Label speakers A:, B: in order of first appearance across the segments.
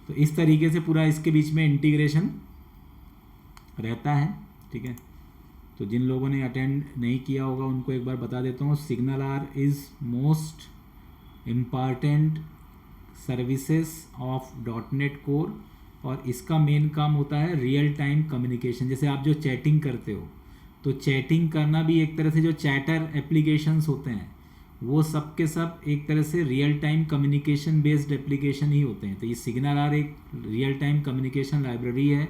A: तो इस तरीके से पूरा इसके बीच में इंटीग्रेशन रहता है, ठीक है। तो जिन लोगों ने अटेंड नहीं किया होगा उनको एक बार बता देता हूँ, SignalR is most important services of .NET core, और इसका मेन काम होता है रियल टाइम कम्युनिकेशन। जैसे आप जो चैटिंग करते हो, तो चैटिंग करना भी एक तरह से जो चैटर एप्लीकेशंस होते हैं वो सब के सब एक तरह से real time communication based application ही होते हैं। तो ये सिग्नल आर एक रियल टाइम कम्युनिकेशन लाइब्रेरी है,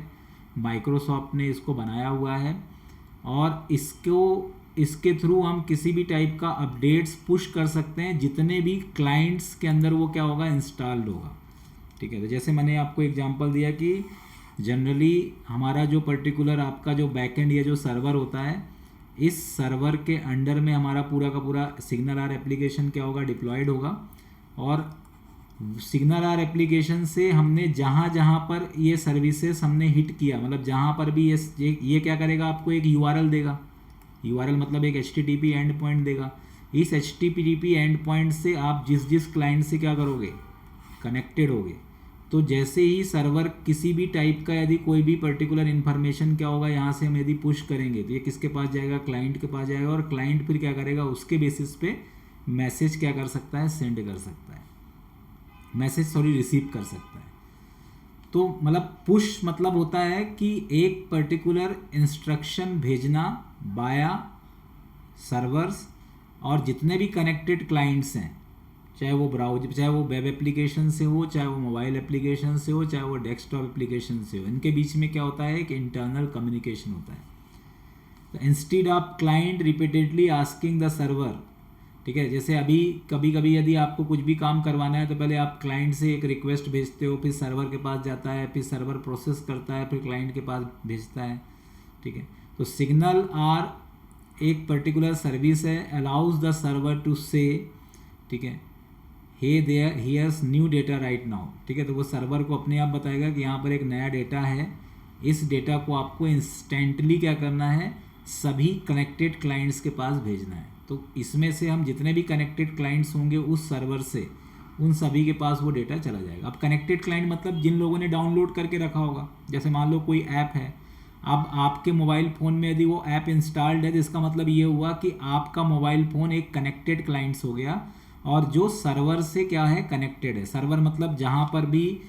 A: माइक्रोसॉफ्ट ने इसको बनाया हुआ है, और इसके थ्रू हम किसी भी टाइप का अपडेट्स पुश कर सकते हैं जितने भी क्लाइंट्स के अंदर वो क्या होगा, इंस्टॉल्ड होगा, ठीक है। तो जैसे मैंने आपको एग्जांपल दिया कि जनरली हमारा जो पर्टिकुलर आपका जो बैकएंड या जो सर्वर होता है, इस सर्वर के अंडर में हमारा पूरा का पूरा सिग्नल आर एप्लीकेशन क्या होगा, डिप्लॉयड होगा। और सिग्नल आर एप्लीकेशन से हमने जहाँ जहाँ पर ये सर्विसेज हमने हिट किया, मतलब जहाँ पर भी ये क्या करेगा, आपको एक URL देगा। URL मतलब एक HTTP एंड पॉइंट देगा। इस HTTP एंड पॉइंट से आप जिस क्लाइंट से क्या करोगे, कनेक्टेड होगे। तो जैसे ही सर्वर किसी भी टाइप का यदि कोई भी पर्टिकुलर इन्फॉर्मेशन क्या होगा, यहाँ से हम यदि पुश करेंगे तो ये किसके पास जाएगा, क्लाइंट के पास जाएगा, और क्लाइंट फिर क्या करेगा, उसके बेसिस पे मैसेज क्या कर सकता है, सेंड कर सकता है, रिसीव कर सकता है। तो मतलब पुश मतलब होता है कि एक पर्टिकुलर इंस्ट्रक्शन भेजना बाया सर्वर्स, और जितने भी कनेक्टेड क्लाइंट्स हैं, चाहे वो ब्राउजर, चाहे वो वेब एप्लीकेशन से हो, चाहे वो मोबाइल एप्लीकेशन से हो, चाहे वो डेस्कटॉप एप्लीकेशन से हो, इनके बीच में क्या होता है कि इंटरनल कम्युनिकेशन होता है। तो instead of client repeatedly asking the server, ठीक है, जैसे अभी कभी कभी यदि आपको कुछ भी काम करवाना है तो पहले आप क्लाइंट से एक रिक्वेस्ट भेजते हो, फिर सर्वर के पास जाता है, फिर सर्वर प्रोसेस करता है, फिर क्लाइंट के पास भेजता है, ठीक है। तो सिग्नल आर एक पर्टिकुलर सर्विस है, अलाउज द सर्वर टू से, ठीक है, hey there here's new data right now, ठीक है। तो वो सर्वर को अपने आप बताएगा कि यहाँ पर एक नया डेटा है, इस डेटा को आपको इंस्टेंटली क्या करना है, सभी कनेक्टेड क्लाइंट्स के पास भेजना है। तो इसमें से हम जितने भी कनेक्टेड क्लाइंट्स होंगे उस सर्वर से, उन सभी के पास वो डेटा चला जाएगा। अब कनेक्टेड क्लाइंट मतलब जिन लोगों ने डाउनलोड करके रखा होगा, जैसे मान लो कोई ऐप है, अब आपके मोबाइल फ़ोन में यदि वो ऐप इंस्टॉल्ड है तो इसका मतलब ये हुआ कि आपका मोबाइल फ़ोन एक कनेक्टेड क्लाइंट्स हो गया, और जो सर्वर से क्या है, कनेक्टेड है। सर्वर मतलब जहाँ पर भी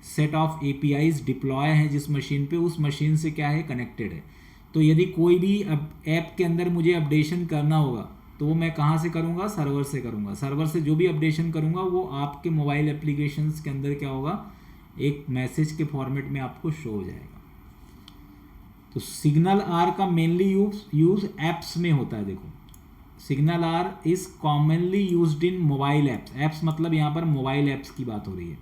A: सेट ऑफ APIs डिप्लॉय हैं जिस मशीन पे, उस मशीन से क्या है, कनेक्टेड है। तो यदि कोई भी ऐप के अंदर मुझे अपडेशन करना होगा तो वो मैं कहाँ से करूँगा, सर्वर से करूँगा। सर्वर से जो भी अपडेशन करूँगा वो आपके मोबाइल एप्लीकेशंस के अंदर क्या होगा, एक मैसेज के फॉर्मेट में आपको शो हो जाएगा। तो सिग्नल आर का मेनली यूज एप्स में होता है। देखो, SignalR is commonly used in mobile apps. Apps मतलब यहाँ पर मोबाइल एप्स की बात हो रही है,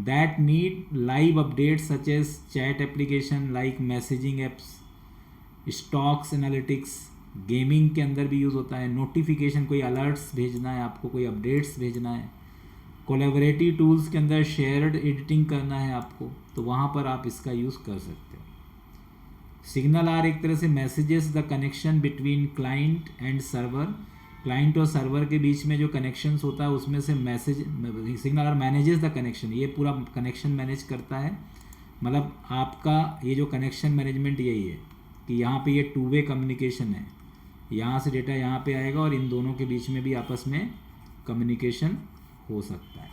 A: that need live update such as chat application like messaging apps, stocks analytics, gaming के अंदर भी यूज़ होता है, नोटिफिकेशन, कोई अलर्ट्स भेजना है आपको, कोई अपडेट्स भेजना है, कोलैबोरेटिव टूल्स के अंदर शेयर्ड एडिटिंग करना है आपको, तो वहाँ पर आप इसका यूज़ कर सकते हो। सिग्नल आर एक तरह से messages the connection between client and server, client और सर्वर के बीच में जो कनेक्शंस होता है उसमें से message, SignalR manages the connection, ये पूरा कनेक्शन मैनेज करता है। मतलब आपका ये जो कनेक्शन मैनेजमेंट यही है कि यहाँ पे ये टू वे कम्युनिकेशन है, यहाँ से डेटा यहाँ पे आएगा और इन दोनों के बीच में भी आपस में कम्युनिकेशन हो सकता है,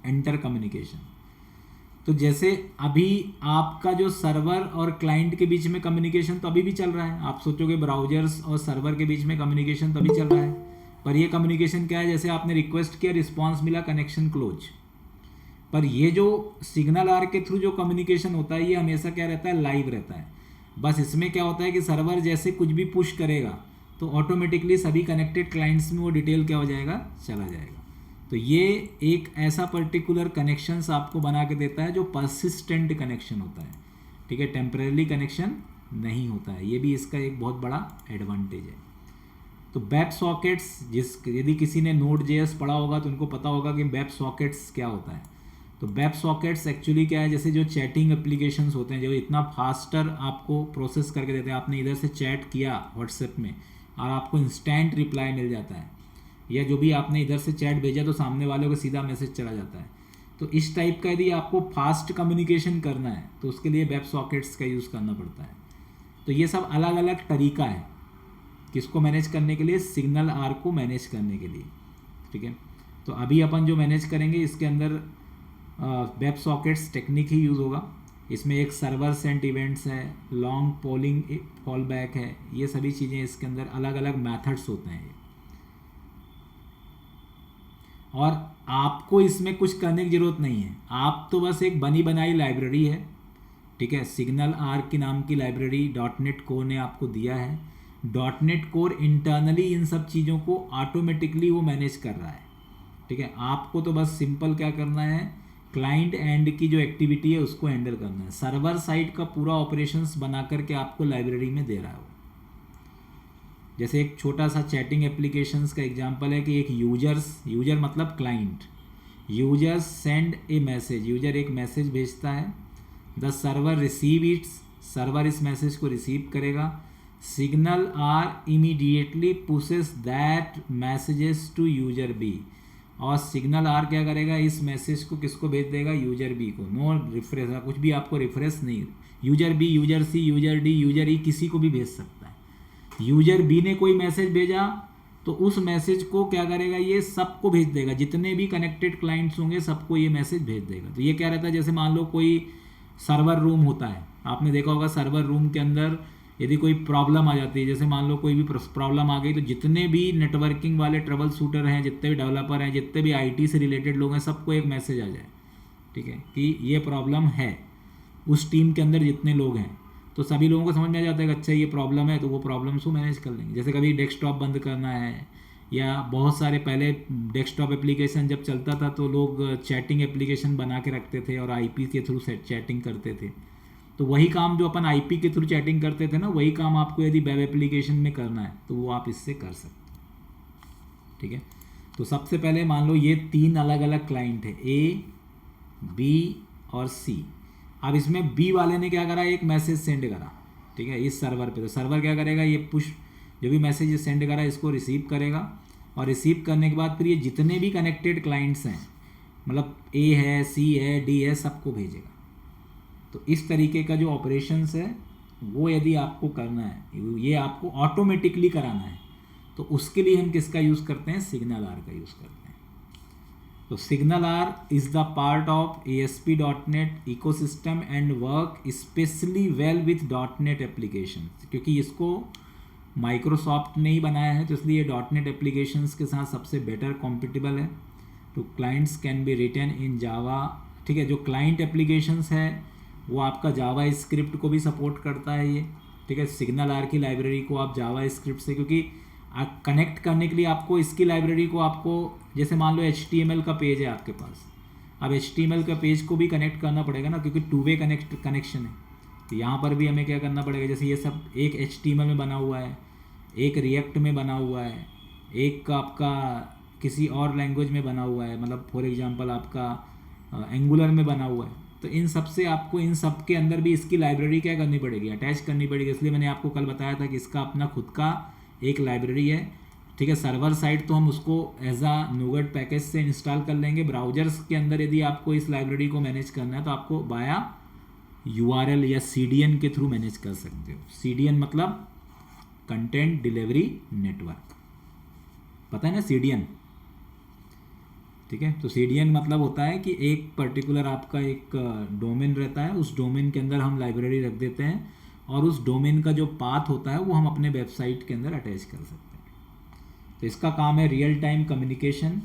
A: इंटर कम्युनिकेशन। तो जैसे अभी आपका जो सर्वर और क्लाइंट के बीच में कम्युनिकेशन तो अभी भी चल रहा है, आप सोचोगे ब्राउजर्स और सर्वर के बीच में कम्युनिकेशन तो अभी चल रहा है, पर ये कम्युनिकेशन क्या है, जैसे आपने रिक्वेस्ट किया, रिस्पॉन्स मिला, कनेक्शन क्लोज। पर ये जो सिग्नल आर के थ्रू जो कम्युनिकेशन होता है ये हमेशा क्या रहता है, लाइव रहता है। बस इसमें क्या होता है कि सर्वर जैसे कुछ भी पुश करेगा तो ऑटोमेटिकली सभी कनेक्टेड क्लाइंट्स में वो डिटेल क्या हो जाएगा, चला जाएगा। तो ये एक ऐसा पर्टिकुलर कनेक्शंस आपको बना के देता है जो परसिस्टेंट कनेक्शन होता है, ठीक है, टेम्परेरी कनेक्शन नहीं होता है। ये भी इसका एक बहुत बड़ा एडवांटेज है। तो वेब सॉकेट्स, यदि किसी ने Node.js पढ़ा होगा तो उनको पता होगा कि वेब सॉकेट्स क्या होता है। तो वेब सॉकेट्स एक्चुअली क्या है, जैसे जो चैटिंग एप्लीकेशंस होते हैं जो इतना फास्टर आपको प्रोसेस करके देते हैं, आपने इधर से चैट किया व्हाट्सएप में और आपको इंस्टेंट रिप्लाई मिल जाता है, या जो भी आपने इधर से चैट भेजा तो सामने वालों को सीधा मैसेज चला जाता है। तो इस टाइप का यदि आपको फास्ट कम्युनिकेशन करना है तो उसके लिए वेब सॉकेट्स का यूज़ करना पड़ता है। तो ये सब अलग अलग तरीका है किसको मैनेज करने के लिए, सिग्नल आर को मैनेज करने के लिए, ठीक है। तो अभी अपन जो मैनेज करेंगे इसके अंदर वेब सॉकेट्स टेक्निक ही यूज़ होगा। इसमें एक सर्वर सेंट इवेंट्स है, लॉन्ग पोलिंग फॉल बैक है, ये सभी चीज़ें इसके अंदर अलग अलग मेथड्स होते हैं। और आपको इसमें कुछ करने की ज़रूरत नहीं है, आप तो बस एक बनी बनाई लाइब्रेरी है, ठीक है। सिग्नल आर की नाम की लाइब्रेरी .NET कोर ने आपको दिया है। .NET कोर इंटरनली इन सब चीज़ों को ऑटोमेटिकली वो मैनेज कर रहा है, ठीक है। आपको तो बस सिंपल क्या करना है, क्लाइंट एंड की जो एक्टिविटी है उसको हैंडल करना है। सर्वर साइड का पूरा ऑपरेशंस बना करके आपको लाइब्रेरी में दे रहा है वो। जैसे एक छोटा सा चैटिंग एप्लीकेशंस का एग्जांपल है कि एक यूजर मतलब client, users send a message, user एक मैसेज भेजता है, the server receive it's, server इस मैसेज को रिसीव करेगा, SignalR immediately pushes that messages to user B, और सिग्नल आर क्या करेगा, इस मैसेज को किसको भेज देगा, यूजर बी को। नो रिफ्रेश, कुछ भी आपको रिफ्रेश नहीं, user B, user C, user D, user E किसी को भी भेज सकता है। यूजर बी ने कोई मैसेज भेजा तो उस मैसेज को क्या करेगा, ये सबको भेज देगा, जितने भी कनेक्टेड क्लाइंट्स होंगे सबको ये मैसेज भेज देगा। तो ये क्या रहता है, जैसे मान लो कोई सर्वर रूम होता है, आपने देखा होगा सर्वर रूम के अंदर यदि कोई प्रॉब्लम आ जाती है, जैसे मान लो कोई भी प्रॉब्लम आ गई, तो जितने भी नेटवर्किंग वाले ट्रबल शूटर हैं, जितने भी डेवलपर हैं, जितने भी आईटी से रिलेटेड लोग हैं, सबको एक मैसेज आ जाए, ठीक है, कि ये प्रॉब्लम है। उस टीम के अंदर जितने लोग हैं तो सभी लोगों को समझ में आ जाता है कि अच्छा ये प्रॉब्लम है, तो वो प्रॉब्लम्स को मैनेज कर लेंगे। जैसे कभी डेस्कटॉप बंद करना है, या बहुत सारे पहले डेस्कटॉप एप्लीकेशन जब चलता था तो लोग चैटिंग एप्लीकेशन बना के रखते थे और आईपी के थ्रू चैटिंग करते थे। तो वही काम जो अपन आईपी के थ्रू चैटिंग करते थे ना, वही काम आपको यदि वेब एप्लीकेशन में करना है तो वो आप इससे कर सकते हैं, ठीक है। तो सबसे पहले मान लो ये 3 अलग अलग क्लाइंट है, ए, बी और सी। अब इसमें बी वाले ने क्या करा, एक मैसेज सेंड करा, ठीक है, इस सर्वर पे। तो सर्वर क्या करेगा, ये पुश जो भी मैसेज सेंड करा इसको रिसीव करेगा, और रिसीव करने के बाद फिर ये जितने भी कनेक्टेड क्लाइंट्स हैं, मतलब ए है, सी है, डी है, सबको भेजेगा। तो इस तरीके का जो ऑपरेशंस है वो यदि आपको करना है, ये आपको ऑटोमेटिकली कराना है, तो उसके लिए हम किसका यूज़ करते हैं, सिग्नल आर का यूज़ करते हैं। तो SignalR is the part of ASP.NET ecosystem and work specially well with .NET application, क्योंकि इसको माइक्रोसॉफ्ट ने ही बनाया है, तो इसलिए .NET एप्लीकेशंस के साथ सबसे बेटर कॉम्पिटिबल है। तो clients can be written in Java, ठीक है। जो क्लाइंट एप्लीकेशंस है वो आपका जावा स्क्रिप्ट को भी सपोर्ट करता है ये, ठीक है। सिग्नल आर की लाइब्रेरी को आप जावा स्क्रिप्ट से, क्योंकि कनेक्ट करने के लिए आपको इसकी लाइब्रेरी को आपको, जैसे मान लो HTML का पेज है आपके पास, अब HTML का पेज को भी कनेक्ट करना पड़ेगा ना, क्योंकि 2 वे कनेक्शन है। तो यहाँ पर भी हमें क्या करना पड़ेगा, जैसे ये सब एक HTML में बना हुआ है, एक रिएक्ट में बना हुआ है, एक आपका किसी और लैंग्वेज में बना हुआ है, मतलब फॉर एग्जांपल आपका एंगुलर में बना हुआ है। तो इन सब से आपको, इन सब के अंदर भी इसकी लाइब्रेरी क्या करनी पड़ेगी, अटैच करनी पड़ेगी। इसलिए मैंने आपको कल बताया था कि इसका अपना खुद का एक लाइब्रेरी है, ठीक है। सर्वर साइड तो हम उसको एज आ नूगट पैकेज से इंस्टॉल कर लेंगे। ब्राउजर्स के अंदर यदि आपको इस लाइब्रेरी को मैनेज करना है तो आपको बाया URL या CDN के थ्रू मैनेज कर सकते हो। CDN मतलब कंटेंट डिलीवरी नेटवर्क, पता है ना CDN, ठीक है। तो CDN मतलब होता है कि एक पर्टिकुलर आपका एक डोमेन रहता है, उस डोमेन के अंदर हम लाइब्रेरी रख देते हैं, और उस डोमेन का जो पाथ होता है वो हम अपने वेबसाइट के अंदर अटैच कर सकते हैं। तो इसका काम है real time communication,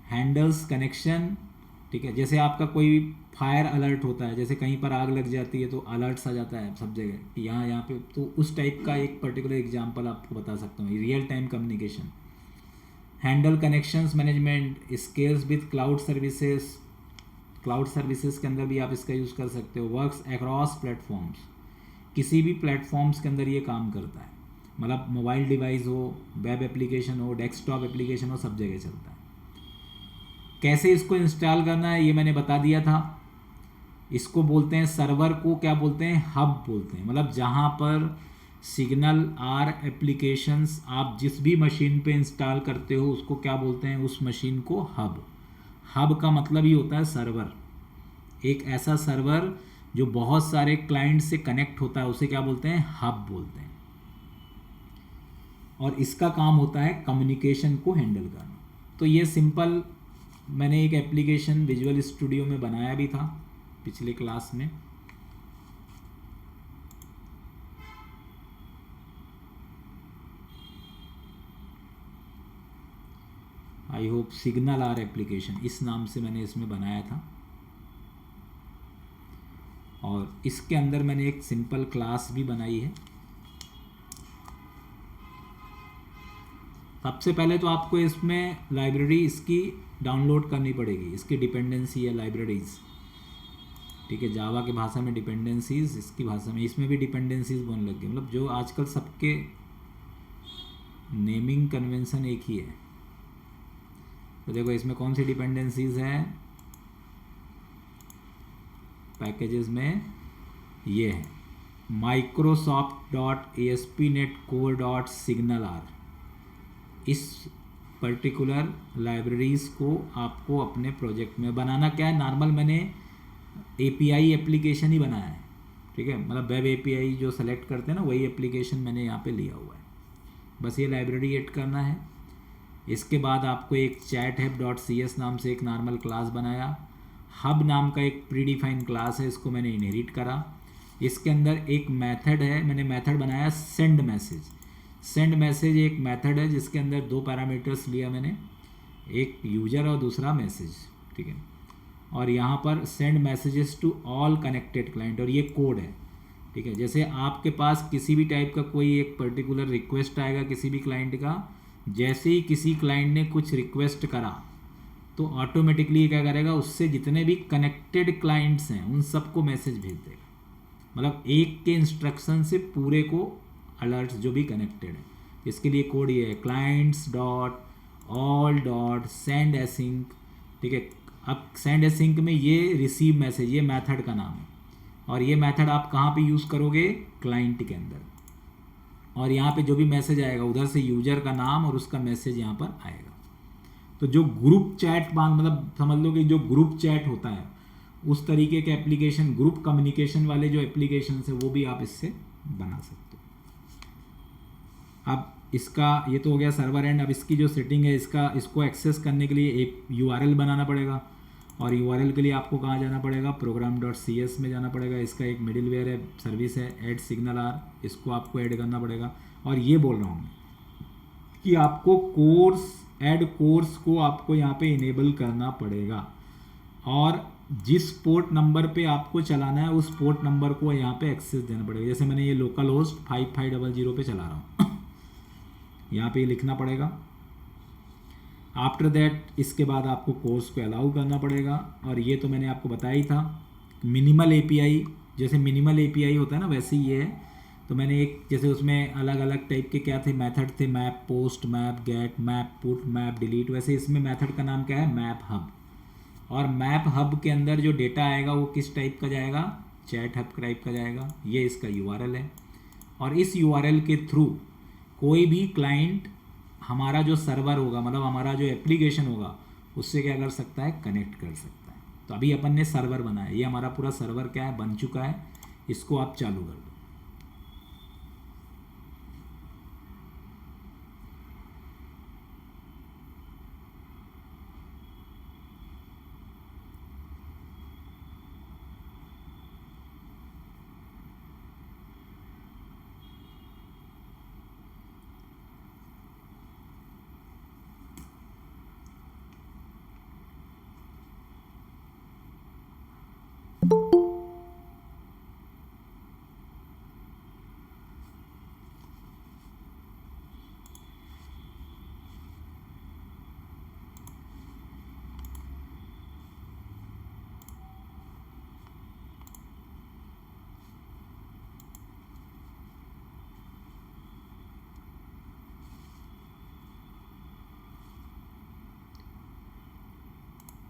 A: handles connection, ठीक है। जैसे आपका कोई फायर अलर्ट होता है, जैसे कहीं पर आग लग जाती है तो अलर्ट्स आ जाता है सब जगह कि यहाँ पे, तो उस टाइप का एक पर्टिकुलर एग्जांपल आपको बता सकता हूँ, real time communication. Handle connections management, scales with cloud services, cloud services के अंदर भी आप इसका यूज़ कर सकते हो। वर्क्स अक्रॉस प्लेटफॉर्म्स, किसी भी प्लेटफॉर्म्स के अंदर ये काम करता है, मतलब मोबाइल डिवाइस हो, वेब एप्लीकेशन हो, डेस्कटॉप एप्लीकेशन हो, सब जगह चलता है। कैसे इसको इंस्टॉल करना है ये मैंने बता दिया था। इसको बोलते हैं, सर्वर को क्या बोलते हैं, हब बोलते हैं, मतलब जहाँ पर सिग्नल आर एप्लीकेशंस आप जिस भी मशीन पे इंस्टॉल करते हो उसको क्या बोलते हैं, उस मशीन को हब। हब का मतलब ही होता है सर्वर, एक ऐसा सर्वर जो बहुत सारे क्लाइंट से कनेक्ट होता है उसे क्या बोलते हैं, हब बोलते हैं। और इसका काम होता है कम्युनिकेशन को हैंडल करना। तो ये सिंपल मैंने एक एप्लीकेशन विजुअल स्टूडियो में बनाया भी था पिछले क्लास में। I hope SignalR application इस नाम से मैंने इसमें बनाया था। और इसके अंदर मैंने एक सिंपल क्लास भी बनाई है। सबसे पहले तो आपको इसमें लाइब्रेरी इसकी डाउनलोड करनी पड़ेगी, इसकी डिपेंडेंसी है लाइब्रेरीज़, ठीक है, जावा की भाषा में डिपेंडेंसीज, इसकी भाषा में इसमें भी डिपेंडेंसीज बोलने लग गए, मतलब जो आजकल सबके नेमिंग कन्वेंशन एक ही है। तो देखो इसमें कौन सी डिपेंडेंसीज हैं, पैकेजेस में ये है microsoft.ASP.NET Core.SignalR। इस पर्टिकुलर लाइब्रेरीज़ को आपको अपने प्रोजेक्ट में बनाना क्या है, नॉर्मल मैंने एपीआई एप्लीकेशन ही बनाया है, ठीक है, मतलब वेब एपीआई जो सेलेक्ट करते हैं ना वही एप्लीकेशन मैंने यहाँ पे लिया हुआ है। बस ये लाइब्रेरी ऐड करना है। इसके बाद आपको एक chathub.cs नाम से एक नॉर्मल क्लास बनाया, हब नाम का एक प्रीडिफाइंड क्लास है, इसको मैंने इनहेरिट करा। इसके अंदर एक मेथड है, मैंने मेथड बनाया सेंड मैसेज। सेंड मैसेज एक मेथड है जिसके अंदर दो पैरामीटर्स लिया मैंने, एक यूजर और दूसरा मैसेज, ठीक है। और यहाँ पर send messages to all connected client, और ये कोड है, ठीक है। जैसे आपके पास किसी भी टाइप का कोई एक पर्टिकुलर रिक्वेस्ट आएगा किसी भी क्लाइंट का, जैसे ही किसी क्लाइंट ने कुछ रिक्वेस्ट करा तो ऑटोमेटिकली क्या करेगा, उससे जितने भी कनेक्टेड क्लाइंट्स हैं उन सबको मैसेज भेज देगा, मतलब एक के इंस्ट्रक्शन से पूरे को अलर्ट्स जो भी कनेक्टेड है। इसके लिए कोड ये है clients.all.send async, ठीक है। अब सेंड एसिंक में ये रिसीव मैसेज, ये मेथड का नाम है, और ये मेथड आप कहाँ पे यूज़ करोगे, क्लाइंट के अंदर। और यहाँ पे जो भी मैसेज आएगा उधर से यूजर का नाम और उसका मैसेज यहाँ पर आएगा। तो जो ग्रुप चैट मतलब समझ लो कि जो ग्रुप चैट होता है उस तरीके के एप्लीकेशन, ग्रुप कम्युनिकेशन वाले जो एप्लीकेशन है वो भी आप इससे बना सकते हो। अब इसका ये तो हो गया सर्वर एंड। अब इसकी जो सेटिंग है, इसको एक्सेस करने के लिए एक यूआरएल बनाना पड़ेगा, और यूआरएल के लिए आपको कहाँ जाना पड़ेगा, program.cs में जाना पड़ेगा। इसका एक मिडिलवेयर है, सर्विस है ऐड सिग्नल आर, इसको आपको ऐड करना पड़ेगा। और ये बोल रहा हूँ कि आपको ऐड कोर्स को आपको यहाँ पे इनेबल करना पड़ेगा, और जिस पोर्ट नंबर पे आपको चलाना है उस पोर्ट नंबर को यहाँ पे एक्सेस देना पड़ेगा। जैसे मैंने ये लोकल होस्ट 5500 पे चला रहा हूँ यहाँ पे लिखना पड़ेगा। आफ्टर दैट इसके बाद आपको कोर्स को अलाउ करना पड़ेगा। और ये तो मैंने आपको बताया ही था, मिनिमल एपीआई, जैसे मिनिमल एपीआई होता है ना वैसे ही ये है। तो मैंने एक जैसे उसमें अलग अलग टाइप के क्या थे मेथड थे, map post, map get, map put, map delete, वैसे इसमें मेथड का नाम क्या है, मैप हब। और मैप हब के अंदर जो डेटा आएगा वो किस टाइप का जाएगा, चैट हब टाइप का जाएगा। ये इसका यूआरएल है, और इस यूआरएल के थ्रू कोई भी क्लाइंट हमारा जो सर्वर होगा, मतलब हमारा जो एप्लीकेशन होगा, उससे क्या कर सकता है, कनेक्ट कर सकता है। तो अभी अपन ने सर्वर बनाया, ये हमारा पूरा सर्वर क्या है, बन चुका है। इसको आप चालू कर दो।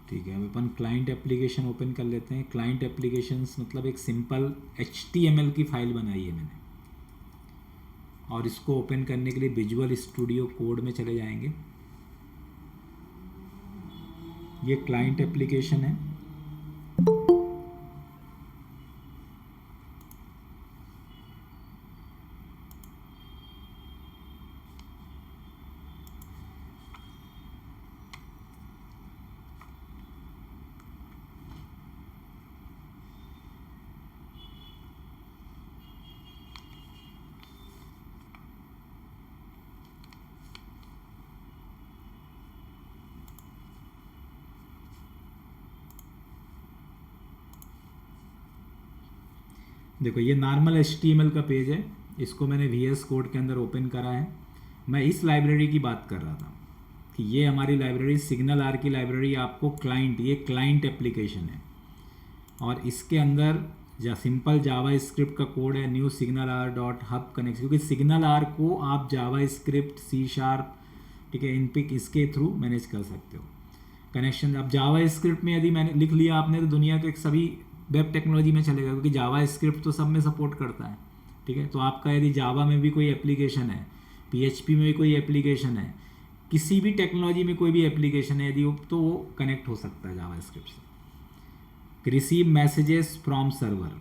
A: ठीक है, अब अपन क्लाइंट एप्लीकेशन ओपन कर लेते हैं। क्लाइंट एप्लीकेशंस मतलब एक सिंपल HTML की फाइल बनाई है मैंने, और इसको ओपन करने के लिए विजुअल स्टूडियो कोड में चले जाएंगे। ये क्लाइंट एप्लीकेशन है। देखो ये नॉर्मल HTML का पेज है, इसको मैंने VS कोड के अंदर ओपन करा है। मैं इस लाइब्रेरी की बात कर रहा था कि ये हमारी लाइब्रेरी सिग्नल आर की लाइब्रेरी, आपको क्लाइंट, ये क्लाइंट एप्लीकेशन है और इसके अंदर सिंपल जावा स्क्रिप्ट का कोड है, new signal R dot hub connect, क्योंकि सिग्नल आर को आप जावा स्क्रिप्ट C#, ठीक है, इनपिक इसके थ्रू मैनेज कर सकते हो कनेक्शन। अब जावा स्क्रिप्ट में यदि मैंने लिख लिया आपने तो दुनिया के सभी वेब टेक्नोलॉजी में चलेगा, क्योंकि जावा स्क्रिप्ट तो सब में सपोर्ट करता है, ठीक है। तो आपका यदि जावा में भी कोई एप्लीकेशन है, PHP में भी कोई एप्लीकेशन है, किसी भी टेक्नोलॉजी में कोई भी एप्लीकेशन है यदि तो वो कनेक्ट हो सकता है जावा स्क्रिप्ट से। Receive messages from server,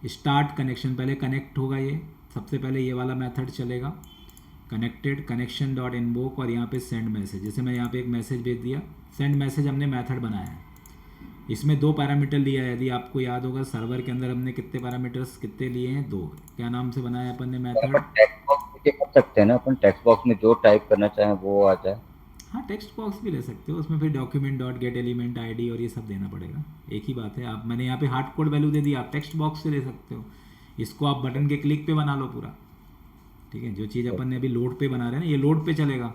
A: start connection, पहले कनेक्ट होगा, ये सबसे पहले ये वाला मेथड चलेगा, कनेक्टेड कनेक्शन डॉट इनवोक, और यहाँ पे सेंड मैसेज, जैसे मैं यहाँ पे एक मैसेज भेज दिया, सेंड मैसेज हमने मेथड बनाया है, इसमें 2 पैरामीटर लिया है, यदि आपको याद होगा सर्वर के अंदर हमने कितने पैरामीटर्स कितने लिए हैं, 2। क्या नाम से बनाया अपन ने मेथड?
B: टेक्स्ट बॉक्स भी कर सकते हैं ना अपन, टेक्स्ट बॉक्स में जो टाइप करना चाहें वो आ जाए।
A: हाँ, टेक्स्ट बॉक्स भी ले सकते हो, उसमें फिर document dot gate element ID और ये सब देना पड़ेगा, एक ही बात है। आप, मैंने यहाँ पे हार्ड कोड वैल्यू दे दिया, आप टेक्स्ट बॉक्स से ले सकते हो, इसको आप बटन के क्लिक पे बना लो पूरा, ठीक है। जो चीज़ अपन ने अभी लोड पे बना रहे हैं ना, ये लोड पे चलेगा,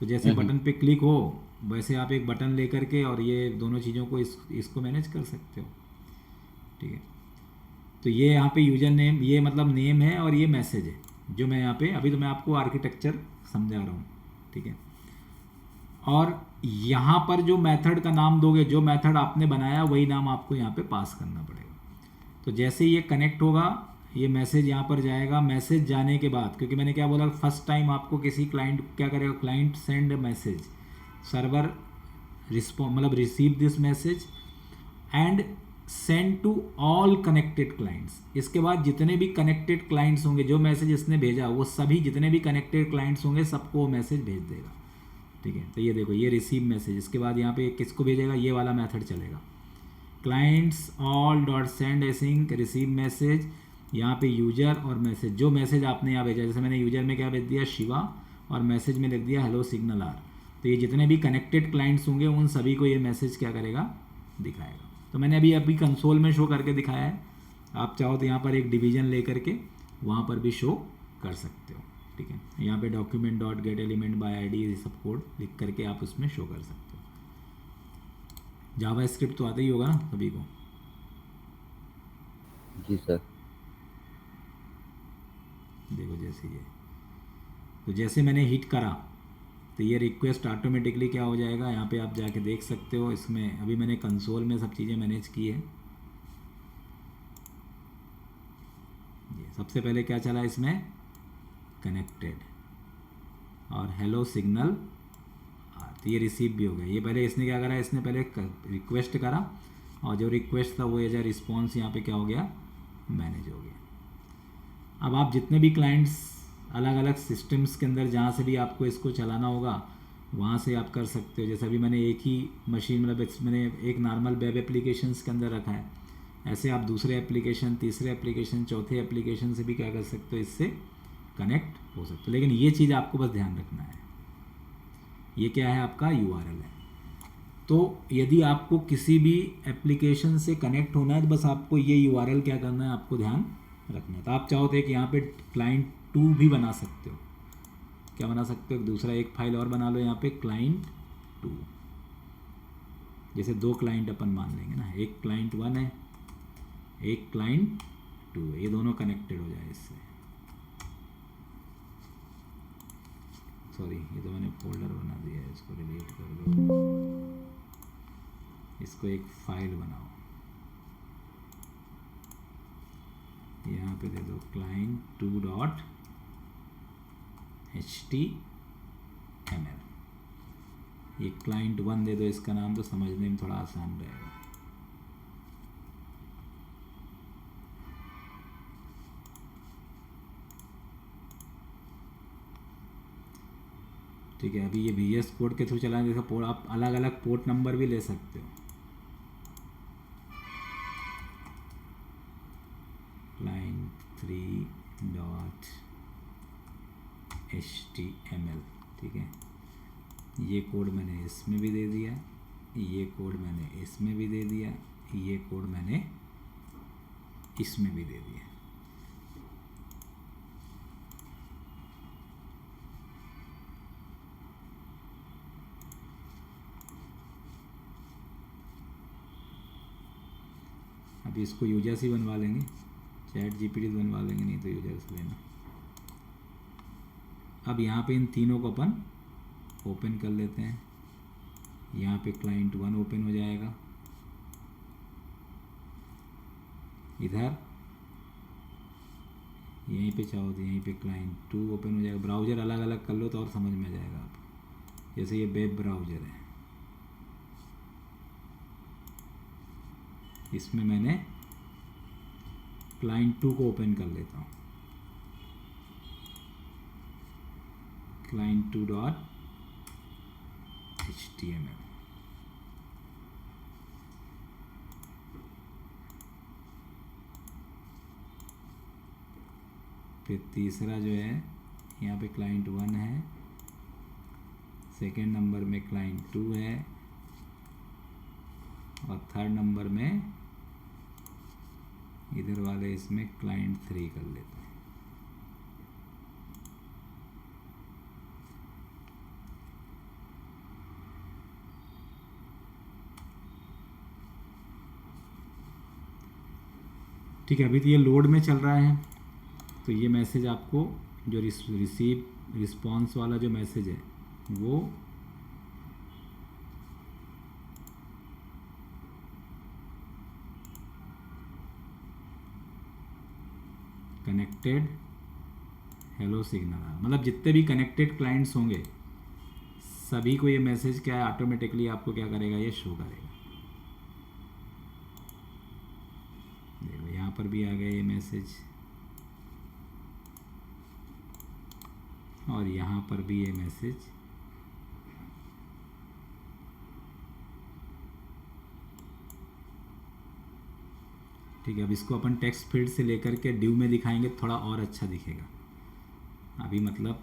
A: तो जैसे
B: हम्म।
A: बटन पे क्लिक हो वैसे आप एक बटन लेकर के और ये दोनों चीज़ों को इसको मैनेज कर सकते हो, ठीक है। तो ये यहाँ पे यूजर नेम, ये मतलब नेम है और ये मैसेज है जो मैं यहाँ पे, अभी तो मैं आपको आर्किटेक्चर समझा रहा हूँ, ठीक है। और यहाँ पर जो मेथड का नाम दोगे, जो मेथड आपने बनाया वही नाम आपको यहाँ पे पास करना पड़ेगा। तो जैसे ये कनेक्ट होगा, ये मैसेज यहाँ पर जाएगा, मैसेज जाने के बाद, क्योंकि मैंने क्या बोला, फर्स्ट टाइम आपको किसी क्लाइंट क्या करेगा, client send message, server respond मतलब receive this message and send to all connected clients. इसके बाद जितने भी कनेक्टेड क्लाइंट्स होंगे, जो मैसेज इसने भेजा वो सभी जितने भी कनेक्टेड क्लाइंट्स होंगे सबको वो मैसेज भेज देगा, ठीक है। तो ये देखो, ये रिसीव मैसेज, इसके बाद यहाँ पे किसको भेजेगा, ये वाला मेथड चलेगा, clients all dot send async receive message, यहाँ पे यूजर और मैसेज, जो मैसेज आपने यहाँ भेजा, जैसे मैंने यूजर में क्या भेज दिया, शिवा, और मैसेज में लिख दिया हेलो सिग्नल आर, तो ये जितने भी कनेक्टेड क्लाइंट्स होंगे उन सभी को ये मैसेज क्या करेगा, दिखाएगा। तो मैंने अभी कंसोल में शो करके दिखाया है, आप चाहो तो यहाँ पर एक डिवीजन ले करके वहाँ पर भी शो कर सकते हो, ठीक है। यहाँ पे document dot gate element by ID ये सब कोड लिख करके आप उसमें शो कर सकते हो। जावा स्क्रिप्ट तो आता ही होगा ना सभी को।
B: जी सर।
A: देखो जैसे ये, तो जैसे मैंने हिट करा तो ये रिक्वेस्ट ऑटोमेटिकली क्या हो जाएगा, यहाँ पे आप जाके देख सकते हो, इसमें अभी मैंने कंसोल में सब चीज़ें मैनेज की है। ये सबसे पहले क्या चला इसमें, कनेक्टेड और हेलो सिग्नल, तो ये रिसीव भी हो गया। ये पहले इसने क्या करा, इसने पहले रिक्वेस्ट करा और जो रिक्वेस्ट था वो एज ए रिस्पॉन्स यहाँ पे क्या हो गया, मैनेज हो गया। अब आप जितने भी क्लाइंट्स अलग अलग सिस्टम्स के अंदर जहाँ से भी आपको इसको चलाना होगा वहाँ से आप कर सकते हो। जैसे अभी मैंने एक ही मशीन, मतलब मैंने एक नॉर्मल वेब एप्लीकेशंस के अंदर रखा है, ऐसे आप दूसरे एप्लीकेशन, तीसरे एप्लीकेशन, चौथे एप्लीकेशन से भी क्या कर सकते हो, इससे कनेक्ट हो सकते हो। लेकिन ये चीज़ आपको बस ध्यान रखना है, ये क्या है, आपका URL है। तो यदि आपको किसी भी एप्लीकेशन से कनेक्ट होना है तो बस आपको ये URL क्या करना है, आपको ध्यान रखना है। तो आप चाहो तो एक यहाँ पे क्लाइंट 2 भी बना सकते हो, क्या बना सकते हो, दूसरा एक फाइल और बना लो यहाँ पे क्लाइंट 2, जैसे 2 क्लाइंट अपन मान लेंगे ना, एक क्लाइंट 1 है, एक क्लाइंट 2 है, ये दोनों कनेक्टेड हो जाए इससे। सॉरी, ये तो मैंने फोल्डर बना दिया है, इसको डिलीट कर दो, इसको एक फाइल बनाओ, यहाँ पे दे दो क्लाइंट 2 डॉट HTML, ये क्लाइंट 1 दे दो इसका नाम, तो समझने में थोड़ा आसान रहेगा। ठीक है, अभी ये VS कोड के थ्रू चलाएं, जैसे पोर्ट आप अलग अलग पोर्ट नंबर भी ले सकते हो। client3.html, ठीक है, ये कोड मैंने इसमें भी दे दिया, ये कोड मैंने इसमें भी दे दिया, ये कोड मैंने इसमें भी दे दिया। अभी इसको यूजर से बनवा लेंगे, ChatGPT से बनवा लेंगे, नहीं तो यूजर से लेना। अब यहाँ पे इन तीनों को अपन ओपन कर लेते हैं। यहाँ पे client 1 ओपन हो जाएगा, इधर यहीं पे चाहो तो यहीं पे client 2 ओपन हो जाएगा। ब्राउज़र अलग अलग कर लो तो और समझ में आ जाएगा आपको। जैसे ये वेब ब्राउज़र है, इसमें मैंने client 2 को ओपन कर लेता हूँ, client2.html। फिर तीसरा जो है, यहाँ पे client 1 है, सेकेंड नंबर में client 2 है, और थर्ड नंबर में इधर वाले इसमें client 3 कर लेते हैं। ठीक है, अभी तो ये लोड में चल रहा है, तो ये मैसेज आपको जो रिसीव रिस्पॉन्स वाला जो मैसेज है वो कनेक्टेड हेलो सिग्नल, मतलब जितने भी कनेक्टेड क्लाइंट्स होंगे सभी को ये मैसेज क्या है ऑटोमेटिकली आपको क्या करेगा, ये शो करेगा। देखो यहाँ पर भी आ गया ये मैसेज, और यहाँ पर भी ये मैसेज। ठीक है, अब इसको अपन टेक्स्ट फील्ड से लेकर के डिव में दिखाएंगे, थोड़ा और अच्छा दिखेगा। अभी मतलब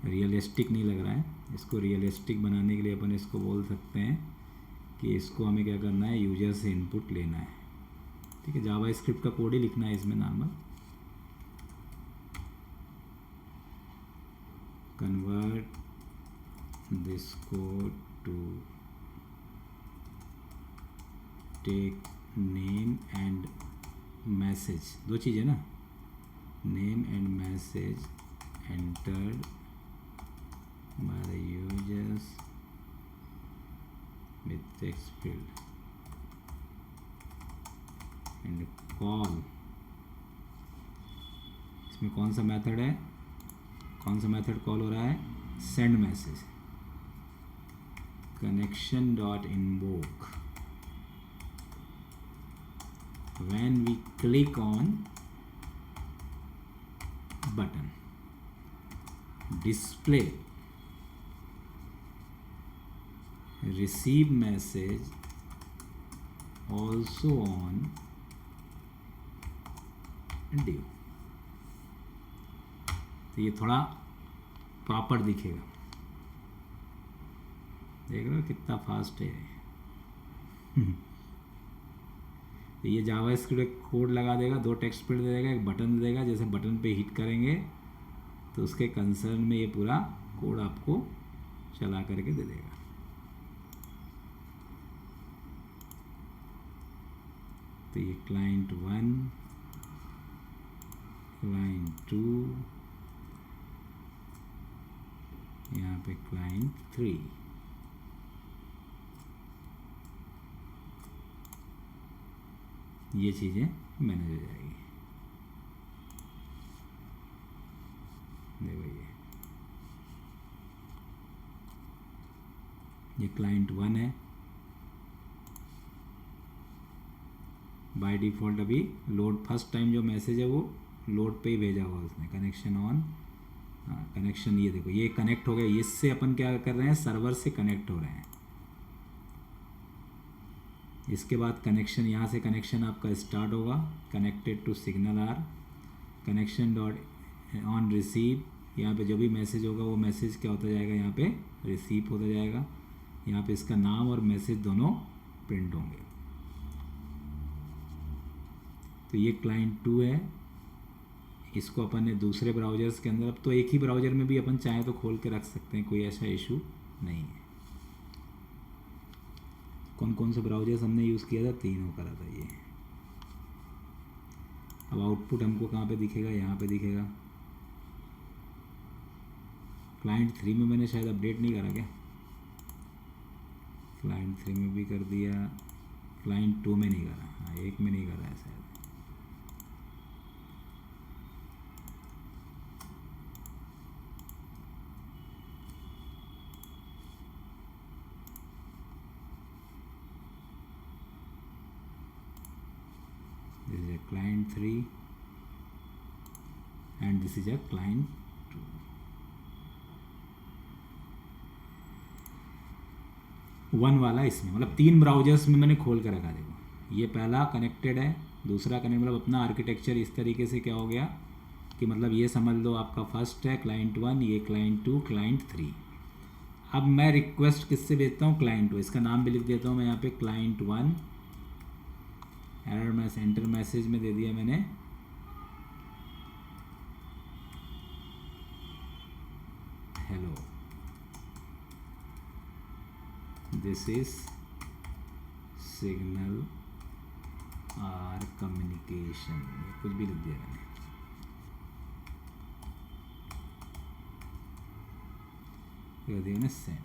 A: रियलिस्टिक नहीं लग रहा है। इसको रियलिस्टिक बनाने के लिए अपन इसको बोल सकते हैं कि इसको हमें क्या करना है, यूजर से इनपुट लेना है। ठीक है, जावा स्क्रिप्ट का कोड ही लिखना है इसमें normal. Convert this code to take name and message, दो चीज़ें ना, name and message entered by the users with text field and call। इसमें कौन सा मेथड है, कौन सा मेथड कॉल हो रहा है, send message, connection dot invoke. when we click on button, display receive message also on div। तो ये थोड़ा प्रॉपर दिखेगा, देख रहे हो कितना फास्ट है। तो ये जावा स्क्रिप्ट कोड लगा देगा, दो टेक्स्ट फील्ड दे देगा, एक बटन दे देगा, जैसे बटन पे हिट करेंगे तो उसके कंसर्न में ये पूरा कोड आपको चला करके दे देगा। तो ये client 1, client 2, यहाँ पे client 3। ये चीज़ें मैनेज हो जाएगी। देखो ये ये क्लाइंट 1 है। बाय डिफ़ॉल्ट अभी लोड फर्स्ट टाइम जो मैसेज है वो लोड पे ही भेजा हुआ उसने, कनेक्शन ऑन। हाँ कनेक्शन, ये देखो ये कनेक्ट हो गया, इससे अपन क्या कर रहे हैं, सर्वर से कनेक्ट हो रहे हैं। इसके बाद कनेक्शन, यहाँ से कनेक्शन आपका स्टार्ट होगा, connected to SignalR, connection dot on receive. यहाँ पे जो भी मैसेज होगा वो मैसेज क्या होता जाएगा, यहाँ पे रिसीव होता जाएगा। यहाँ पे इसका नाम और मैसेज दोनों प्रिंट होंगे। तो ये क्लाइंट 2 है, इसको अपन ने दूसरे ब्राउज़र्स के अंदर, अब तो एक ही ब्राउज़र में भी अपन चाहें तो खोल के रख सकते हैं, कोई ऐसा इशू नहीं है। कौन कौन से ब्राउज़र्स हमने यूज़ किया था, तीनों करा था ये। अब आउटपुट हमको कहाँ पे दिखेगा, यहाँ पे दिखेगा। क्लाइंट 3 में मैंने शायद अपडेट नहीं करा क्या, क्लाइंट 3 में भी कर दिया, क्लाइंट 2 में नहीं करा, हाँ 1 में नहीं करा है शायद। This is a client 3 and this is a client 2. One वाला इसमें, मतलब 3 ब्राउजर्स में मैंने खोल कर रखा। देखो ये पहला कनेक्टेड है, दूसरा कनेक्ट, मतलब अपना आर्किटेक्चर इस तरीके से क्या हो गया कि मतलब ये समझ लो आपका फर्स्ट है क्लाइंट 1, ये क्लाइंट 2, क्लाइंट 3। अब मैं रिक्वेस्ट किससे भेजता हूँ, क्लाइंट 2, इसका नाम भी लिख देता हूँ मैं यहाँ पे क्लाइंट 1। एरर में सेंटर मैसेज में दे दिया मैंने hello, this is signal R communication, कुछ भी लिख दिया मैंने। कर दिया ना send,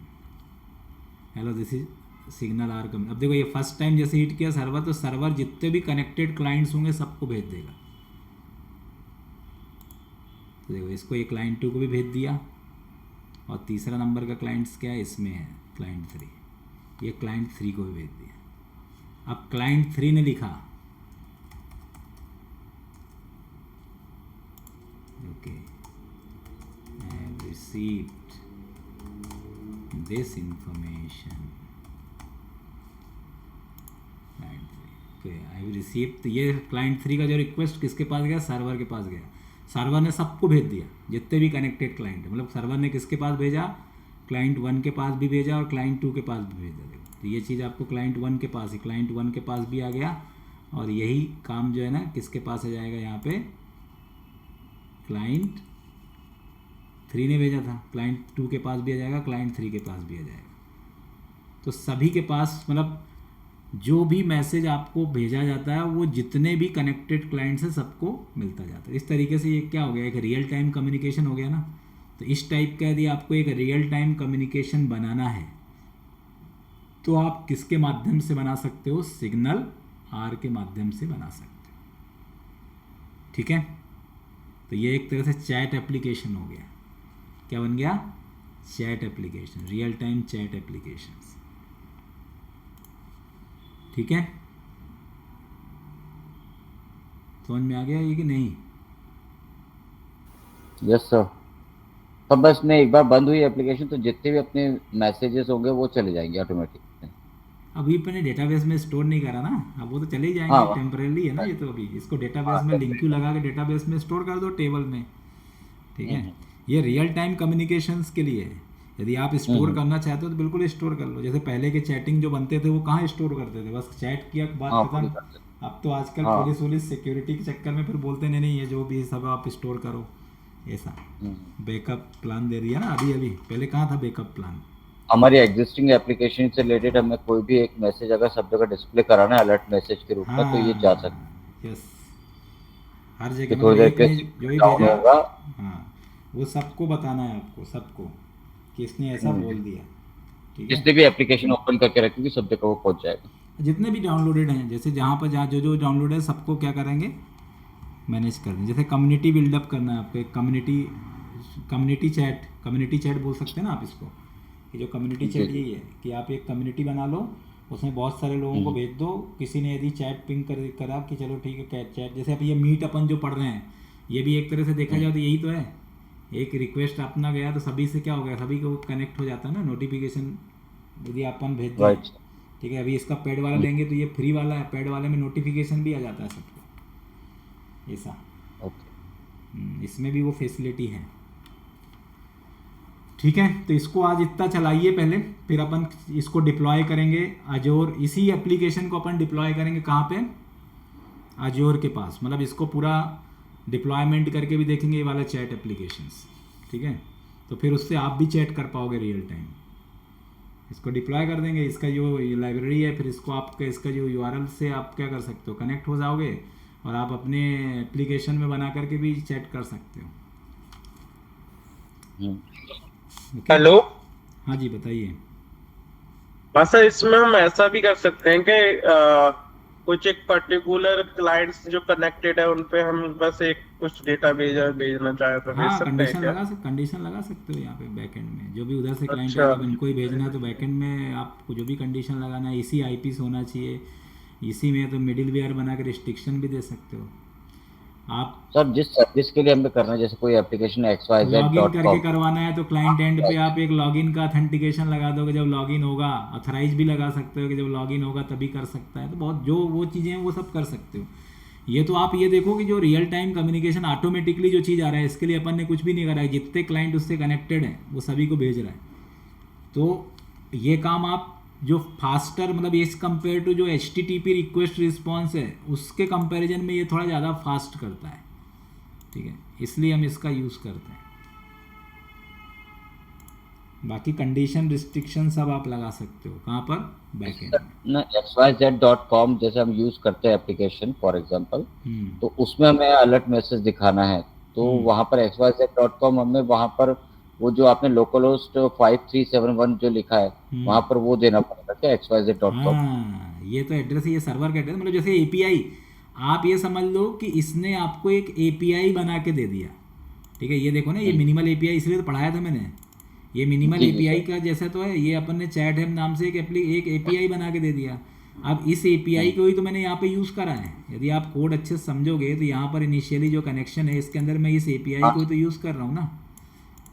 A: hello this is signal R communication. अब देखो ये फर्स्ट टाइम जैसे हिट किया सर्वर, तो सर्वर जितने भी कनेक्टेड क्लाइंट्स होंगे सबको भेज देगा। तो देखो इसको ये क्लाइंट 2 को भी भेज दिया, और तीसरा नंबर का क्लाइंट्स क्या है, इसमें है क्लाइंट 3, ये क्लाइंट 3 को भी भेज दिया। अब क्लाइंट 3 ने लिखा okay I have received this information, I receive. तो ये क्लाइंट 3 का जो रिक्वेस्ट किसके पास गया, सर्वर के पास गया। सर्वर ने सबको भेज दिया जितने भी कनेक्टेड क्लाइंट है, मतलब सर्वर ने किसके पास भेजा, क्लाइंट 1 के पास भी भेजा और क्लाइंट 2 के पास भी भेजा। देखो तो ये चीज़ आपको क्लाइंट 1 के पास ही, क्लाइंट 1 के पास भी आ गया, और यही काम जो है ना किसके पास आ जाएगा, यहाँ पे क्लाइंट 3 ने भेजा था, क्लाइंट 2 के पास भी आ जाएगा, क्लाइंट 3 के पास भी आ जाएगा। तो सभी के पास, मतलब जो भी मैसेज आपको भेजा जाता है वो जितने भी कनेक्टेड क्लाइंट्स हैं सबको मिलता जाता है। इस तरीके से ये क्या हो गया, एक रियल टाइम कम्युनिकेशन हो गया ना। तो इस टाइप का यदि आपको एक रियल टाइम कम्युनिकेशन बनाना है तो आप किसके माध्यम से बना सकते हो, सिग्नल आर के माध्यम से बना सकते हो। ठीक है, तो ये एक तरह से चैट एप्लीकेशन हो गया। क्या बन गया, chat application, real time chat application. ठीक है, समझ में आ गया ये कि नहीं?
B: Yes sir. तब बस में एक बार बंद हुई एप्लीकेशन तो जितने भी अपने मैसेजेस होंगे वो चले जाएंगे ऑटोमेटिक।
A: अभी अपने डेटाबेस में स्टोर नहीं करा ना, अब वो तो चले ही जाएंगे,
B: हाँ
A: टेम्परेरी है ना ये तो। अभी इसको डेटाबेस
B: हाँ,
A: में लिंक लगा के डेटाबेस में स्टोर कर दो, टेबल में। ठीक है, ये रियल टाइम कम्युनिकेशंस के लिए है। यदि आप स्टोर करना चाहते हो तो बिल्कुल स्टोर कर लो। जैसे पहले के चैटिंग जो बनते थे वो कहाँ स्टोर करते थे, बस चैट किया, बात
B: हाँ,
A: खत्म।
B: पूरी करते हैं।
A: अब तो आजकल
B: हाँ।
A: पुलिस वुलिस सिक्योरिटी के चक्कर में फिर बोलते नहीं नहीं ये जो भी सब आप स्टोर करो, ऐसा बैकअप प्लान दे दिया ना अभी अभी। पहले कहाँ था बैकअप प्लान?
B: हमारी एग्जिस्टिंग एप्लीकेशन से रिलेटेड हमें कोई भी एक मैसेज अगर सब जगह डिस्प्ले कराना है अलर्ट मैसेज के रूप में तो ये जा सकता
A: यस, हर
B: है
A: जगह
B: कि थोड़ी
A: मतलब
B: देर
A: एक ने
B: के
A: जो ही
B: डाउन
A: भेजा,
B: होगा।
A: हाँ वो सबको बताना है आपको, सबको कि इसने ऐसा बोल दिया। ठीक है,
B: जिसने भी एप्लीकेशन ओपन करके रखेगी सब जगह वो पहुंच जाएगा।
A: जितने भी डाउनलोडेड हैं, जैसे जहाँ पर जहाँ जो जो डाउनलोड है सबको क्या करेंगे, मैनेज कर दें। जैसे कम्युनिटी बिल्डअप करना है आपको, एक कम्युनिटी चैट बोल सकते हैं ना आप इसको। कि जो कम्युनिटी
B: जी
A: चैट
B: जी।
A: यही है कि आप एक कम्युनिटी बना लो, उसमें बहुत सारे लोगों को
B: हम्म,
A: भेज दो। किसी ने यदि चैट पिंग करा कि चलो ठीक है चैट, जैसे अब ये मीट अपन जो पढ़ रहे हैं, ये भी एक तरह से देखा
B: हम्म,
A: जाए तो यही तो है। एक रिक्वेस्ट अपना गया तो सभी से क्या हो गया, सभी को कनेक्ट हो जाता है ना, नोटिफिकेशन यदि अपन भेज दिए।
B: Right sir.
A: ठीक है, अभी इसका पेड वाला लेंगे तो ये फ्री वाला है, पेड वाले में नोटिफिकेशन भी आ जाता है सबको, ऐसा।
B: ओके।
A: इसमें भी वो फैसिलिटी है। ठीक है, तो इसको आज इतना चलाइए पहले, फिर अपन इसको डिप्लॉय करेंगे अजोर। इसी एप्लीकेशन को अपन डिप्लॉय करेंगे कहाँ पे, अजोर के पास, मतलब इसको पूरा डिप्लॉयमेंट करके भी देखेंगे ये वाला चैट एप्लीकेशंस। ठीक है, तो फिर उससे आप भी चैट कर पाओगे रियल टाइम। इसको डिप्लॉय कर देंगे, इसका जो लाइब्रेरी है, फिर इसको आपका इसका जो यूआरएल से आप क्या कर सकते हो, कनेक्ट हो जाओगे और आप अपने एप्लीकेशन में बना करके भी चैट कर सकते हो।
B: हम्म,
A: ओके।
C: हेलो।
A: हाँ जी बताइए।
C: हाँ सर, इसमें हम ऐसा भी कर सकते हैं कि कुछ एक पर्टिकुलर क्लाइंट्स जो कनेक्टेड है उन पे हम बस एक कुछ डेटा भेजना चाहे तो भेज
A: हाँ,
C: सकते हैं क्या?
A: कंडीशन लगा सकते हो यहाँ पे बैकएंड में, जो भी उधर से क्लाइंट
C: अच्छा।
A: आएगा अब इनको ही भेजना है तो बैकएंड में आपको जो भी कंडीशन लगाना है इसी आईपी से होना चाहिए। इसी में तो मिडिल वेयर बना के रिस्ट्रिक्शन भी दे सकते हो आप।
B: सर जिस सर्विस के लिए हमें करना है, जैसे कोई एप्लीकेशन XYZ
A: लॉगिन
B: डॉट
A: करके
B: कॉम
A: करवाना है तो क्लाइंट एंड पे आप एक लॉगिन का अथेंटिकेशन लगा दोगे, जब लॉगिन होगा ऑथराइज भी लगा सकते हो कि जब लॉगिन होगा तभी कर सकता है। तो बहुत जो वो चीज़ें हैं वो सब कर सकते हो। ये तो आप ये देखो कि जो रियल टाइम कम्युनिकेशन ऑटोमेटिकली जो चीज़ आ रहा है, इसके लिए अपन ने कुछ भी नहीं करा है, जितने क्लाइंट उससे कनेक्टेड हैं वो सभी को भेज रहा है। तो ये काम आप जो फास्टर, मतलब एज कंपेयर टू जो HTTP रिक्वेस्ट रिस्पॉन्स है उसके कंपैरिजन में ये थोड़ा ज़्यादा फास्ट करता है। ठीक है, इसलिए हम इसका यूज़ करते हैं। बाकी कंडीशन रिस्ट्रिक्शन सब आप लगा सकते हो कहाँ पर, बैकएंड में।
B: ना XYZ डॉट कॉम जैसे हम यूज करते हैं एप्लीकेशन फॉर एग्जांपल,
A: हम्म
B: तो उसमें हमें अलर्ट मैसेज दिखाना है, तो
A: हम्म
B: वहां पर XYZ डॉट कॉम हमें वहां पर वो जो आपने लोकल होस्ट 5371 जो लिखा है वहां
A: हम्म।
B: पर वो देना पड़ेगा क्या XYZ डॉट कॉम?
A: हाँ, ये तो एड्रेस है, ये सर्वर का एड्रेस, मतलब जैसे एपीआई। आप ये समझ लो कि इसने आपको एक एपीआई बना के दे दिया। ठीक है, ये देखो ना, ये मिनिमल एपीआई इसलिए तो पढ़ाया था मैंने। ये मिनिमल
B: जी जी
A: एपीआई
B: सर।
A: का जैसा तो है, ये अपन ने चैट है नाम से एक एपीआई बना के दे दिया। अब इस एपीआई को ही तो मैंने यहाँ पे यूज़ करा है। यदि आप कोड अच्छे से समझोगे तो यहाँ पर इनिशियली जो कनेक्शन है इसके अंदर मैं इस एपीआई को ही तो यूज़ कर रहा हूँ ना।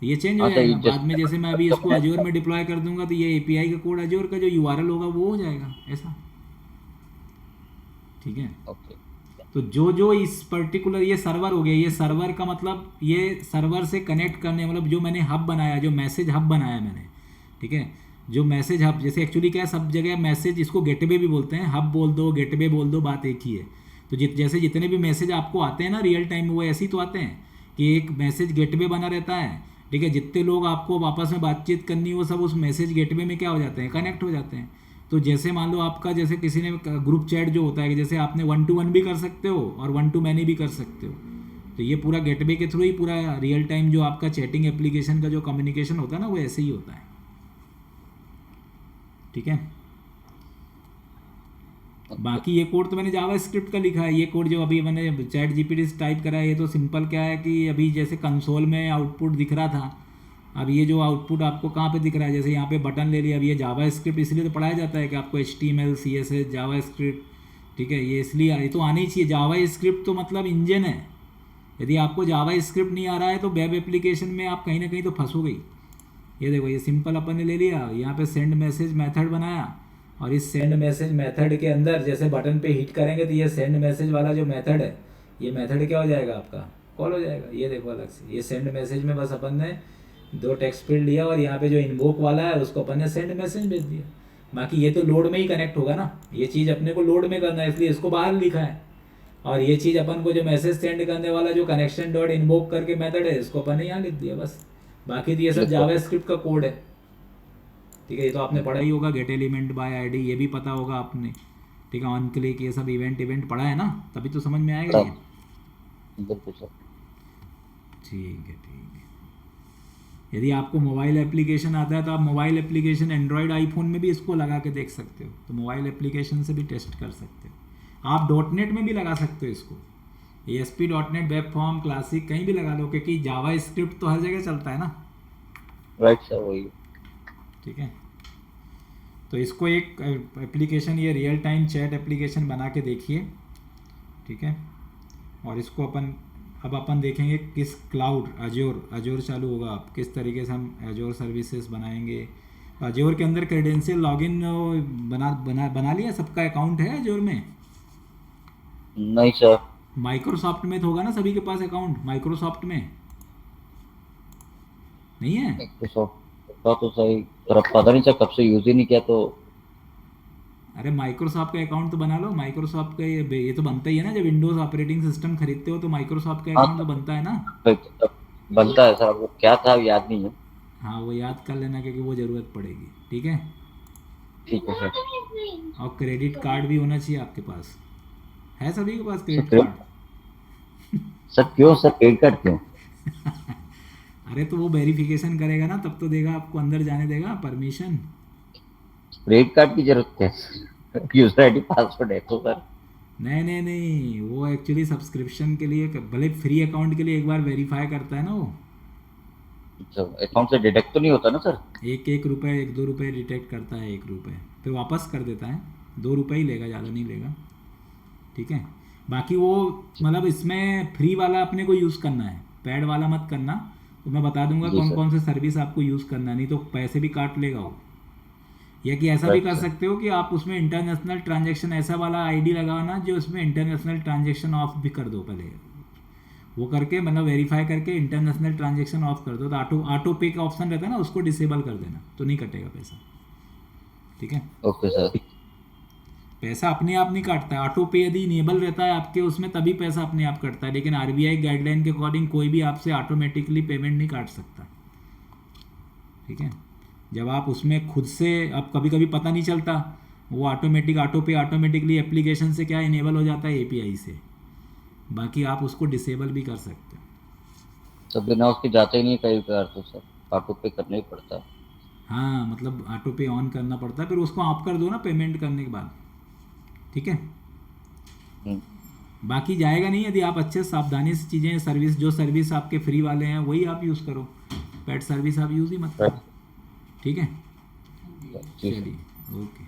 A: ये चेंज हो
B: हाँ तो ये
A: जाएगा बाद में, जैसे मैं अभी इसको अजोर में डिप्लॉय कर दूंगा तो ये एपीआई का कोड अजोर का जो यूआरएल होगा वो हो जाएगा ऐसा। ठीक है,
B: ओके।
A: तो जो जो इस पर्टिकुलर ये सर्वर हो गया, ये सर्वर का मतलब ये सर्वर से कनेक्ट करने, मतलब जो मैंने हब बनाया, जो मैसेज हब बनाया मैंने। ठीक है, जो मैसेज हब, जैसे एक्चुअली क्या है, सब जगह मैसेज इसको गेटवे भी बोलते हैं, हब बोल दो गेटवे बोल दो, बात एक ही है। तो जैसे जितने भी मैसेज आपको आते हैं ना रियल टाइम में, वो ऐसे ही तो आते हैं कि एक मैसेज गेटवे बना रहता है। ठीक है, जितने लोग आपको आपस में बातचीत करनी है वो सब उस मैसेज गेटवे में क्या हो जाते हैं, कनेक्ट हो जाते हैं। तो जैसे मान लो आपका, जैसे किसी ने ग्रुप चैट जो होता है कि जैसे आपने 1 to 1 भी कर सकते हो और 1 to many भी कर सकते हो। तो ये पूरा गेटवे के थ्रू ही पूरा रियल टाइम जो आपका चैटिंग एप्लीकेशन का जो कम्युनिकेशन होता है ना वो ऐसे ही होता है। ठीक है, बाकी ये कोड तो मैंने जावा स्क्रिप्ट का लिखा है। ये कोड जो अभी मैंने चैट जीपीटी से टाइप करा है, ये तो सिंपल क्या है कि अभी जैसे कंसोल में आउटपुट दिख रहा था, अब ये जो आउटपुट आपको कहाँ पे दिख रहा है, जैसे यहाँ पे बटन ले लिया। अब ये जावा स्क्रिप्ट इसलिए तो पढ़ाया जाता है कि आपको HTML CSS जावा स्क्रिप्ट, ठीक है, ये इसलिए ये तो आना ही चाहिए। जावा स्क्रिप्ट तो मतलब इंजन है। यदि आपको जावा स्क्रिप्ट नहीं आ रहा है तो वेब एप्लीकेशन में आप कहीं ना कहीं तो फंसोगे ही। ये देखो, ये सिंपल अपन ने ले लिया, यहाँ पे सेंड मैसेज मेथड बनाया और इस सेंड मैसेज मेथड के अंदर जैसे बटन पे हिट करेंगे तो ये सेंड मैसेज वाला जो मेथड है, ये मेथड क्या हो जाएगा, आपका कॉल हो जाएगा। ये देखो अलग से, ये सेंड मैसेज में बस अपन ने 2 टेक्स्ट फील्ड लिया और यहाँ पे जो इन्वोक वाला है उसको अपन ने सेंड मैसेज भेज दिया। बाकी ये तो लोड में ही कनेक्ट होगा ना, ये चीज़ अपने को लोड में करना है इसलिए इसको बाहर लिखा है। और ये चीज़ अपन को जो मैसेज सेंड करने वाला जो कनेक्शन डॉट इन्वोक करके मेथड है इसको अपन ने यहाँ लिख दिया बस। बाकी तो ये सब जावा स्क्रिप्ट का कोड है। ठीक है, ये तो आपने पढ़ा ही होगा, गेट एलिमेंट बाय आईडी, ये भी पता होगा आपने। ठीक है, ऑन क्लिक, ये सब इवेंट पढ़ा है ना, तभी तो समझ में आएगा ये।
B: बिल्कुल सर।
A: ठीक है, यदि आपको मोबाइल एप्लीकेशन आता है तो आप मोबाइल एप्लीकेशन एंड्रॉयड आईफोन में भी इसको लगा के देख सकते हो, तो मोबाइल एप्लीकेशन से भी टेस्ट कर सकते हो। आप .NET में भी लगा सकते हो इसको, ASP.NET वेब फॉर्म क्लासिक कहीं भी लगा लो, क्योंकि जावा स्क्रिप्ट तो हर जगह चलता है ना।
B: राइट सर, वही।
A: ठीक है। तो इसको एक एप्लीकेशन, ये रियल टाइम चैट एप्लीकेशन बना के देखिए, ठीक है। और इसको अब अपन देखेंगे किस क्लाउड, अजोर चालू होगा, आप किस तरीके से हम अजोर सर्विसेज बनाएंगे। अजोर के अंदर क्रेडेंशियल लॉगिन बना लिया, सबका अकाउंट है अजोर में?
B: नहीं सर।
A: माइक्रोसॉफ्ट में तो होगा ना सभी के पास अकाउंट, माइक्रोसॉफ्ट में नहीं है?
B: माइक्रोसॉफ्ट का तो सही, पर अब पता नहीं सर, कब से यूज ही नहीं किया तो।
A: अरे माइक्रोसॉफ्ट का अकाउंट तो बना लो। माइक्रोसॉफ्ट का ये तो बनता ही है ना, जब विंडोज ऑपरेटिंग सिस्टम खरीदते हो तो माइक्रोसॉफ्ट का
B: हाँ
A: अकाउंट तो बनता है ना।
B: बनता है सर, वो क्या था याद नहीं है।
A: हाँ वो याद कर लेना, क्योंकि वो ज़रूरत पड़ेगी, ठीक है।
B: ठीक है सर।
A: और क्रेडिट कार्ड भी होना चाहिए आपके पास, है सभी के पास
B: सर
A: क्रेडिट
B: क्यों?
A: कार्ड?
B: सर क्यों सर, क्रेडिट कार्ड क्यों?
A: अरे तो वो वेरिफिकेशन करेगा ना, तब तो देगा आपको, अंदर जाने देगा, परमिशन।
B: क्रेडिट कार्ड की जरूरत है? यूजर आईडी पासवर्ड है तो सर।
A: नहीं नहीं नहीं, वो एक्चुअली सब्सक्रिप्शन के लिए, भले फ्री अकाउंट के लिए एक बार वेरीफाई करता है ना वो।
B: अच्छा, अकाउंट से डिडक्ट तो नहीं होता ना सर?
A: एक रुपये, 1-2 रुपये डिटेक्ट करता है, 1 रुपये फिर वापस कर देता है, 2 रुपये ही लेगा, ज़्यादा नहीं लेगा, ठीक है। बाकी वो मतलब इसमें फ्री वाला अपने को यूज़ करना है, पेड वाला मत करना। तो मैं बता दूंगा
B: जी
A: कौन
B: सर।
A: कौन से सर्विस आपको यूज़ करना है, नहीं तो पैसे भी काट लेगा वो। या कि ऐसा भी
B: राइट
A: कर
B: सर।
A: सकते हो कि आप उसमें इंटरनेशनल ट्रांजैक्शन, ऐसा वाला आईडी लगाना जो उसमें इंटरनेशनल ट्रांजैक्शन ऑफ भी कर दो पहले, वो करके मतलब वेरीफाई करके इंटरनेशनल ट्रांजैक्शन ऑफ कर दो, तो ऑटो पे का ऑप्शन रहता है ना, उसको डिसेबल कर देना, तो नहीं कटेगा पैसा, ठीक है।
B: Okay sir.
A: पैसा अपने आप नहीं काटता है, ऑटो पे यदि इनेबल रहता है आपके उसमें तभी पैसा अपने आप कटता है, लेकिन आरबीआई गाइडलाइन के अकॉर्डिंग कोई भी आपसे ऑटोमेटिकली पेमेंट नहीं काट सकता, ठीक है। जब आप उसमें खुद से, अब कभी कभी पता नहीं चलता, वो ऑटो पे ऑटोमेटिकली एप्लीकेशन से क्या इनेबल हो जाता है, एपीआई से। बाकी आप उसको डिसेबल भी कर सकते हो।
B: तो बिना उसके जाते ही नहीं कई बार तो सर, ऑटो पे करना ही पड़ता है।
A: हाँ मतलब ऑटो पे ऑन करना पड़ता है, फिर उसको ऑफ कर दो ना पेमेंट करने के बाद, ठीक है।
B: हम्म,
A: बाकी जाएगा नहीं, यदि आप अच्छे सावधानी से चीज़ें, सर्विस जो सर्विस आपके फ्री वाले हैं वही आप यूज़ करो, पेड सर्विस आप यूज़ ही मत करो,
B: राइट।
A: ठीक है।
B: जी सर।
A: चलिए, ओके।